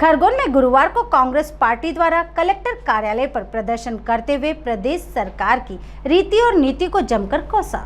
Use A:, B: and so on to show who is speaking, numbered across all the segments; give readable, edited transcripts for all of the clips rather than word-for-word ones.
A: खरगोन में गुरुवार को कांग्रेस पार्टी द्वारा कलेक्टर कार्यालय पर प्रदर्शन करते हुए प्रदेश सरकार की रीति और नीति को जमकर कोसा।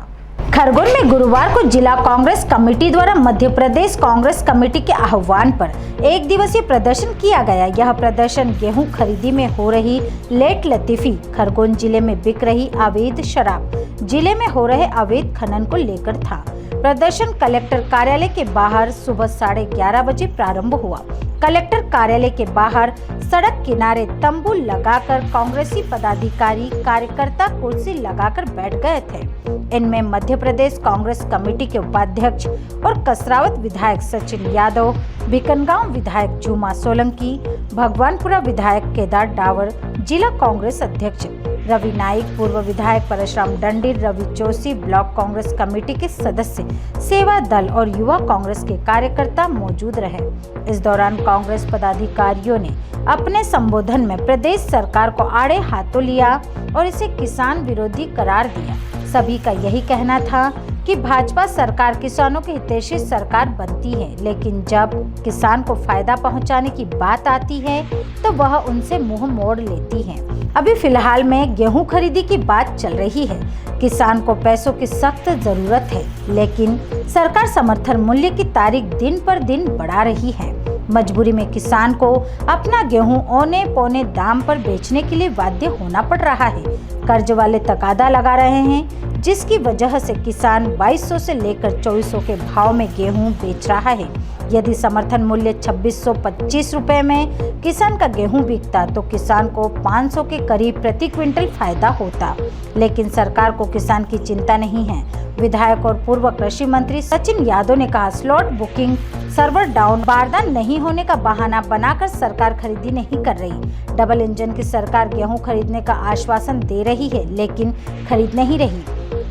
A: खरगोन में गुरुवार को जिला कांग्रेस कमेटी द्वारा मध्य प्रदेश कांग्रेस कमेटी के आह्वान पर एक दिवसीय प्रदर्शन किया गया। यह प्रदर्शन गेहूं खरीदी में हो रही लेट लतीफी, खरगोन जिले में बिक रही अवैध शराब, जिले में हो रहे अवैध खनन को लेकर था। प्रदर्शन कलेक्टर कार्यालय के बाहर सुबह 11:30 बजे प्रारंभ हुआ। कलेक्टर कार्यालय के बाहर सड़क किनारे तंबू लगाकर कांग्रेसी पदाधिकारी कार्यकर्ता कुर्सी लगाकर बैठ गए थे। इनमें मध्य प्रदेश कांग्रेस कमेटी के उपाध्यक्ष और कसरावत विधायक सचिन यादव, भिकनगांव विधायक झूमा सोलंकी, भगवानपुरा विधायक केदार डावर, जिला कांग्रेस अध्यक्ष रवि नाइक, पूर्व विधायक परशुराम डंडी, रवि जोशी, ब्लॉक कांग्रेस कमेटी के सदस्य, सेवा दल और युवा कांग्रेस के कार्यकर्ता मौजूद रहे। इस दौरान कांग्रेस पदाधिकारियों ने अपने संबोधन में प्रदेश सरकार को आड़े हाथों लिया और इसे किसान विरोधी करार दिया। सभी का यही कहना था कि भाजपा सरकार किसानों की हितैषी सरकार बनती है, लेकिन जब किसान को फायदा पहुंचाने की बात आती है तो वह उनसे मुंह मोड़ लेती है। अभी फिलहाल में गेहूं खरीदी की बात चल रही है। किसान को पैसों की सख्त जरूरत है, लेकिन सरकार समर्थन मूल्य की तारीख दिन पर दिन बढ़ा रही है। मजबूरी में किसान को अपना गेहूं औने पौने दाम पर बेचने के लिए बाध्य होना पड़ रहा है। कर्ज वाले तकादा लगा रहे हैं, जिसकी वजह से किसान 2200 से लेकर 2400 के भाव में गेहूं बेच रहा है। यदि समर्थन मूल्य 2625 रुपए में किसान का गेहूं बिकता तो किसान को 500 के करीब प्रति क्विंटल फायदा होता, लेकिन सरकार को किसान की चिंता नहीं है। विधायक और पूर्व कृषि मंत्री सचिन यादव ने कहा, स्लॉट बुकिंग सर्वर डाउन, बारदान नहीं होने का बहाना बनाकर सरकार खरीदी नहीं कर रही। डबल इंजन की सरकार गेहूं खरीदने का आश्वासन दे रही है, लेकिन खरीद नहीं रही।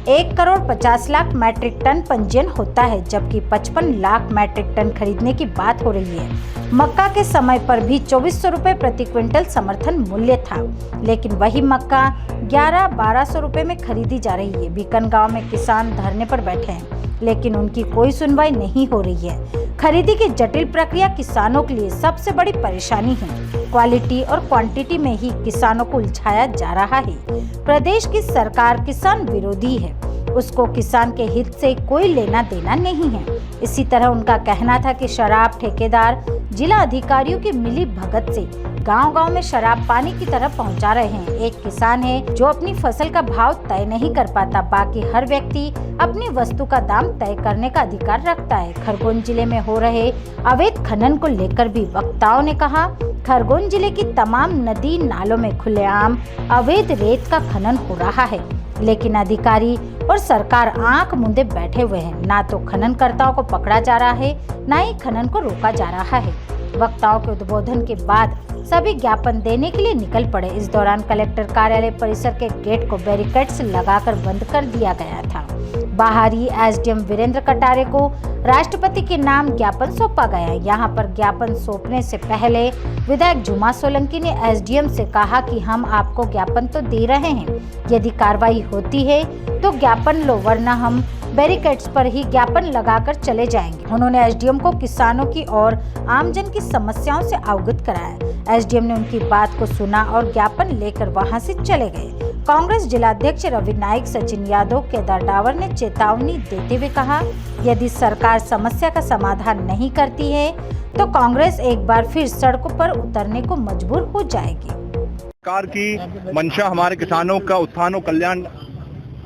A: 1,50,00,000 मैट्रिक टन पंजीयन होता है, जबकि 55 लाख मैट्रिक टन खरीदने की बात हो रही है। मक्का के समय पर भी 2400 रुपए प्रति क्विंटल समर्थन मूल्य था, लेकिन वही मक्का 1100-1200 रुपए में खरीदी जा रही है। भिकनगांव में किसान धरने पर बैठे हैं, लेकिन उनकी कोई सुनवाई नहीं हो रही है। खरीदी की जटिल प्रक्रिया किसानों के लिए सबसे बड़ी परेशानी है। क्वालिटी और क्वांटिटी में ही किसानों को उलझाया जा रहा है। प्रदेश की सरकार किसान विरोधी है, उसको किसान के हित से कोई लेना देना नहीं है। इसी तरह उनका कहना था कि शराब ठेकेदार जिला अधिकारियों की मिली भगत से गांव-गांव में शराब पानी की तरह पहुंचा रहे हैं। एक किसान है जो अपनी फसल का भाव तय नहीं कर पाता, बाकी हर व्यक्ति अपनी वस्तु का दाम तय करने का अधिकार रखता है। खरगोन जिले में हो रहे अवैध खनन को लेकर भी वक्ताओं ने कहा, खरगोन जिले की तमाम नदी नालों में खुलेआम अवैध रेत का खनन हो रहा है, लेकिन अधिकारी और सरकार आंख मूंदे बैठे हुए हैं। ना तो खननकर्ताओं को पकड़ा जा रहा है, ना ही खनन को रोका जा रहा है। वक्ताओं के उद्बोधन के बाद सभी ज्ञापन देने के लिए निकल पड़े। इस दौरान कलेक्टर कार्यालय परिसर के गेट को बैरिकेड्स लगाकर बंद कर दिया गया था। बाहर ही एसडीएम वीरेंद्र कटारे को राष्ट्रपति के नाम ज्ञापन सौंपा गया। यहां पर ज्ञापन सौंपने से पहले विधायक झूमा सोलंकी ने एसडीएम से कहा कि हम आपको ज्ञापन तो दे रहे हैं, यदि कार्रवाई होती है तो ज्ञापन लो, वरना हम बैरिकेड्स पर ही ज्ञापन लगाकर चले जाएंगे। उन्होंने एसडीएम को किसानों की और आमजन की समस्याओं से अवगत कराया। एसडीएम ने उनकी बात को सुना और ज्ञापन लेकर वहां से चले गए। कांग्रेस जिलाध्यक्ष रवि नाइक, सचिन यादव, केदार डावर ने चेतावनी देते हुए कहा, यदि सरकार समस्या का समाधान नहीं करती है तो कांग्रेस एक बार फिर सड़कों पर उतरने को मजबूर हो जाएगी।
B: सरकार की मंशा हमारे किसानों का उत्थान और कल्याण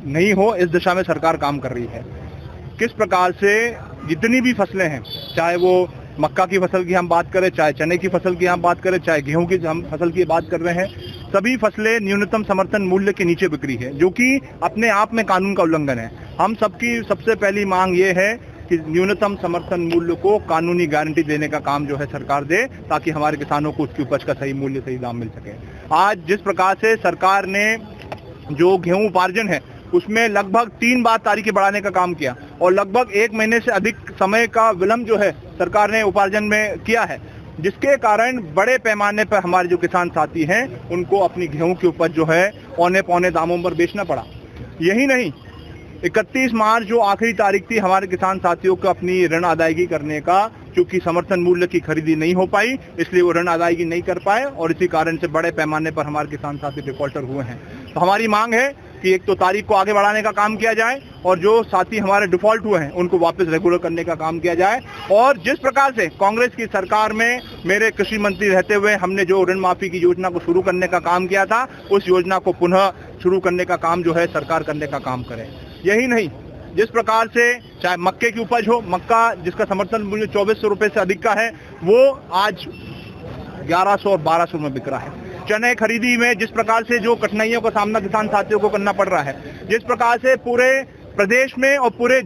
B: नहीं हो, इस दिशा में सरकार काम कर रही है। किस प्रकार से जितनी भी फसलें हैं, चाहे वो मक्का की फसल की हम बात करें, चाहे चने की फसल की हम बात करें, चाहे गेहूं की हम फसल की बात कर रहे हैं, सभी फसलें न्यूनतम समर्थन मूल्य के नीचे बिक्री है, जो कि अपने आप में कानून का उल्लंघन है। हम सबकी सबसे पहली मांग ये है कि न्यूनतम समर्थन मूल्य को कानूनी गारंटी देने का काम जो है सरकार दे, ताकि हमारे किसानों को उसकी उपज का सही मूल्य, सही दाम मिल सके। आज जिस प्रकार से सरकार ने जो गेहूं उपार्जन है उसमें लगभग 3 बार तारीखें बढ़ाने का काम किया और लगभग 1 महीने से अधिक समय का विलंब जो है सरकार ने उपार्जन में किया है, जिसके कारण बड़े पैमाने पर हमारे जो किसान साथी हैं उनको अपनी गेहूं की उपज जो है औने पौने दामों पर बेचना पड़ा। यही नहीं, 31 मार्च जो आखिरी तारीख थी हमारे किसान साथियों को अपनी ऋण अदायगी करने का, क्योंकि समर्थन मूल्य की खरीदी नहीं हो पाई इसलिए वो ऋण अदायगी नहीं कर पाए और इसी कारण से बड़े पैमाने पर हमारे किसान साथी डिफॉल्टर हुए हैं। तो हमारी मांग है कि एक तो तारीख को आगे बढ़ाने का काम किया जाए और जो साथी हमारे डिफॉल्ट हुए हैं उनको वापस रेगुलर करने का काम किया जाए। और जिस प्रकार से कांग्रेस की सरकार में मेरे कृषि मंत्री रहते हुए हमने जो ऋण माफी की योजना को शुरू करने का काम किया था, उस योजना को पुनः शुरू करने का काम जो है सरकार करने का काम करे। यही नहीं, जिस प्रकार से चाहे मक्के की उपज हो, मक्का जिसका समर्थन मूल्य 2400 रुपए से अधिक का है वो आज 1100 और 1200 में बिक रहा है। चने खरीदी में जिस प्रकार से जो कठिनाइयों का सामना किसान साथियों को करना पड़ रहा है, जिस प्रकार से पूरे प्रदेश में और पूरे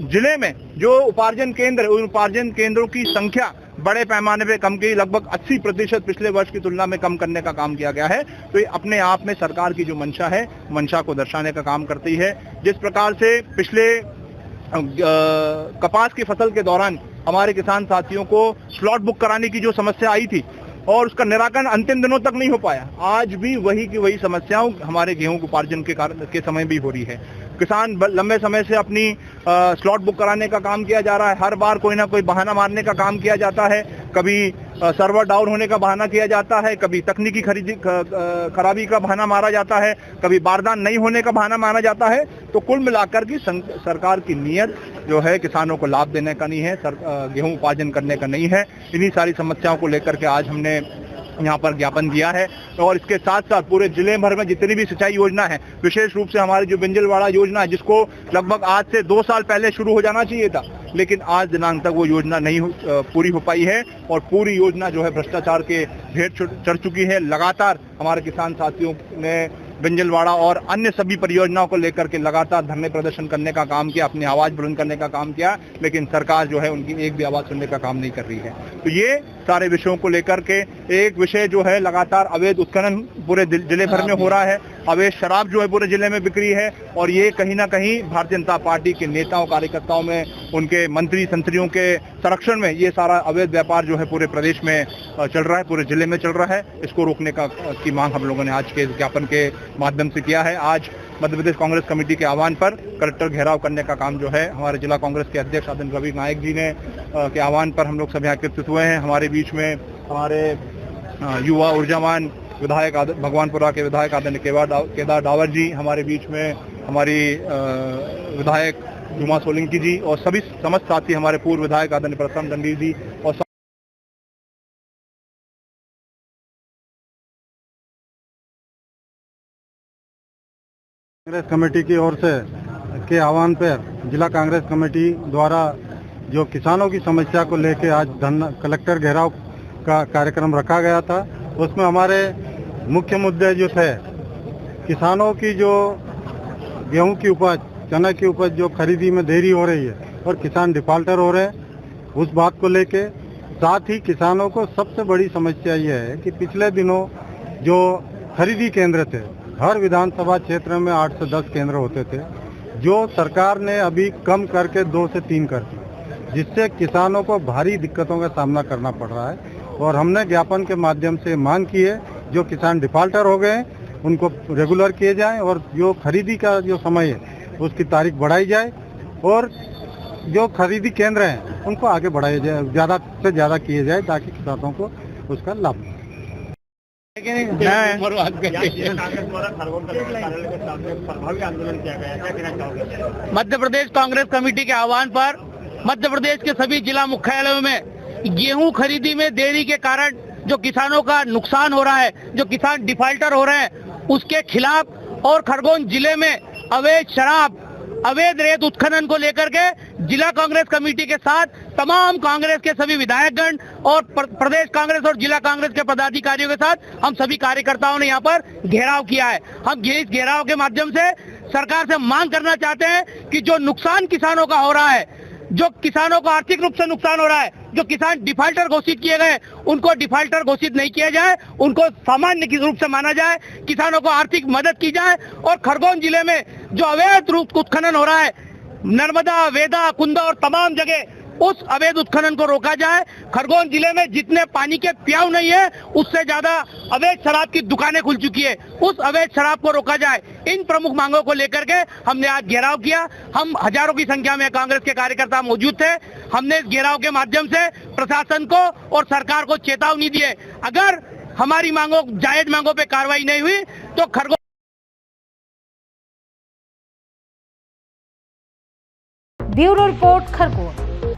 B: जिले में जो उपार्जन केंद्र, उन उपार्जन केंद्रों की संख्या बड़े पैमाने पे कम की, लगभग 80% पिछले वर्ष की तुलना में कम करने का काम किया गया है। तो ये अपने आप में सरकार की जो मंशा है, मंशा को दर्शाने का काम करती है। जिस प्रकार से पिछले कपास की फसल के दौरान हमारे किसान साथियों को स्लॉट बुक कराने की जो समस्या आई थी और उसका निराकरण अंतिम दिनों तक नहीं हो पाया, आज भी वही की वही समस्याओं हमारे गेहूं के उपार्जन के समय भी हो रही है। किसान लंबे समय से अपनी स्लॉट बुक कराने का काम किया जा रहा है, हर बार कोई ना कोई बहाना मारने का काम किया जाता है, कभी सर्वर डाउन होने का बहाना किया जाता है, कभी तकनीकी खराबी का बहाना मारा जाता है, कभी बारदान नहीं होने का बहाना मारा जाता है। तो कुल मिलाकर की सरकार की नीयत जो है किसानों को लाभ देने का नहीं है, गेहूं उपार्जन करने का नहीं है। इन्हीं सारी समस्याओं को लेकर के आज हमने यहाँ पर ज्ञापन दिया है और इसके साथ साथ पूरे जिले भर में जितनी भी सिंचाई योजना है, विशेष रूप से हमारी जो बिंजलवाड़ा योजना है जिसको लगभग आज से 2 साल पहले शुरू हो जाना चाहिए था, लेकिन आज दिनांक तक वो योजना नहीं पूरी हो पाई है और पूरी योजना जो है भ्रष्टाचार के भेंट चढ़ चुकी है। लगातार हमारे किसान साथियों ने बिंजलवाड़ा और अन्य सभी परियोजनाओं को लेकर के लगातार धरने प्रदर्शन करने का काम किया, अपनी आवाज बुलंद करने का काम किया, लेकिन सरकार जो है उनकी एक भी आवाज सुनने का काम नहीं कर रही है। तो ये सारे विषयों को लेकर के एक विषय जो है लगातार अवैध उत्खनन पूरे जिले भर में हो रहा है, अवैध शराब जो है पूरे जिले में बिक्री है और ये कहीं ना कहीं भारतीय जनता पार्टी के नेताओं कार्यकर्ताओं में, उनके मंत्री संतरियों के संरक्षण में ये सारा अवैध व्यापार जो है पूरे प्रदेश में चल रहा है, पूरे जिले में चल रहा है। इसको रोकने की मांग हम लोगों ने आज के ज्ञापन के माध्यम से किया है। आज मध्य प्रदेश कांग्रेस कमेटी के आह्वान पर कलेक्टर घेराव करने का काम जो है हमारे जिला कांग्रेस के अध्यक्ष आदन रवि नायक जी ने के आह्वान पर हम लोग सब यहाँ एकत्रित हुए हैं। हमारे बीच में हमारे युवा ऊर्जावान विधायक भगवानपुरा के विधायक आदरणीय केदार डावर जी, हमारे बीच में हमारी विधायक जुमा सोलंकी जी और सभी समस्त साथी हमारे पूर्व विधायक आदरणीय प्रसन्न दंडी जी और
C: कांग्रेस कमेटी की ओर से के आह्वान पर जिला कांग्रेस कमेटी द्वारा जो किसानों की समस्या को लेकर आज कलेक्टर घेराव का कार्यक्रम रखा गया था। उसमें हमारे मुख्य मुद्दे जो थे, किसानों की जो गेहूं की उपज, चना की उपज जो खरीदी में देरी हो रही है और किसान डिफॉल्टर हो रहे हैं, उस बात को लेके, साथ ही किसानों को सबसे बड़ी समस्या ये है कि पिछले दिनों जो खरीदी केंद्र थे, हर विधानसभा क्षेत्र में 8 से 10 केंद्र होते थे, जो सरकार ने अभी कम करके 2 से 3 कर दिए, जिससे किसानों को भारी दिक्कतों का सामना करना पड़ रहा है। और हमने ज्ञापन के माध्यम से मांग की है, जो किसान डिफॉल्टर हो गए उनको रेगुलर किए जाएं और जो खरीदी का जो समय है उसकी तारीख बढ़ाई जाए और जो खरीदी केंद्र हैं उनको आगे बढ़ाया जाए, ज़्यादा से ज़्यादा किए जाए ताकि किसानों को उसका लाभ मिले।
D: मध्य प्रदेश कांग्रेस कमेटी के आह्वान पर मध्य प्रदेश के सभी जिला मुख्यालयों में गेहूं खरीदी में देरी के कारण जो किसानों का नुकसान हो रहा है, जो किसान डिफॉल्टर हो रहे हैं, उसके खिलाफ और खरगोन जिले में अवैध शराब, अवैध रेत उत्खनन को लेकर के जिला कांग्रेस कमेटी के साथ तमाम कांग्रेस के सभी विधायकगण और प्रदेश कांग्रेस और जिला कांग्रेस के पदाधिकारियों के साथ हम सभी कार्यकर्ताओं ने यहाँ पर घेराव किया है। हम इस घेराव के माध्यम से सरकार से मांग करना चाहते हैं कि जो नुकसान किसानों का हो रहा है, जो किसानों को आर्थिक रूप से नुकसान हो रहा है, जो किसान डिफॉल्टर घोषित किए गए उनको डिफॉल्टर घोषित नहीं किया जाए, उनको सामान्य रूप से माना जाए, किसानों को आर्थिक मदद की जाए और खरगोन जिले में जो अवैध रूप उत्खनन हो रहा है, नर्मदा, वेदा, कुंदा और तमाम जगह, उस अवैध उत्खनन को रोका जाए। खरगोन जिले में जितने पानी के प्याऊ नहीं है, उससे ज्यादा अवैध शराब की दुकानें खुल चुकी है, उस अवैध शराब को रोका जाए। इन प्रमुख मांगों को लेकर के हमने आज घेराव किया। हम हजारों की संख्या में कांग्रेस के कार्यकर्ता मौजूद थे। हमने इस घेराव के माध्यम से प्रशासन को और सरकार को चेतावनी दी है, अगर हमारी मांगों, जायज मांगों पे कार्रवाई नहीं हुई तो खरगोन
A: ब्यूरो रिपोर्ट खरगोन।